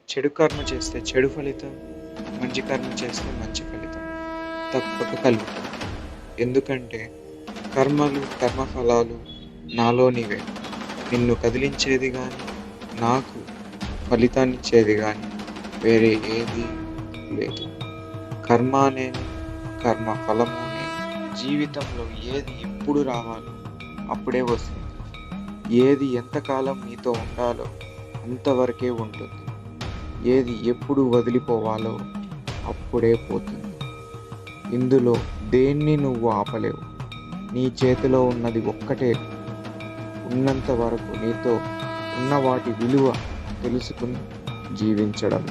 చెడు కర్మ చేస్తే చెడు ఫలితం, మంచి కర్మ చేస్తే మంచి ఫలితం తప్పక కలుగుతుంది. ఎందుకంటే కర్మలు, కర్మఫలాలు నాలోనివే. నిన్ను కదిలించేది గానీ, నాకు ఫలితాన్నిచ్చేది గానీ వేరే ఏదీ లేదు. కర్మ నేను, కర్మ ఫలము నేను. జీవితంలో ఏది ఎప్పుడు రావాలో అప్పుడే వస్తుంది. ఏది ఎంతకాలం నీతో ఉండాలో అంతవరకే ఉంటుంది. ఏది ఎప్పుడు వదిలిపోవాలో అప్పుడే పోతుంది. ఇందులో దేన్ని నువ్వు ఆపలేవు. నీ చేతిలో ఉన్నది ఒక్కటే. ఉన్నంత వరకు నీతో ఉన్న వాటి విలువ తెలుసుకుని జీవించడం.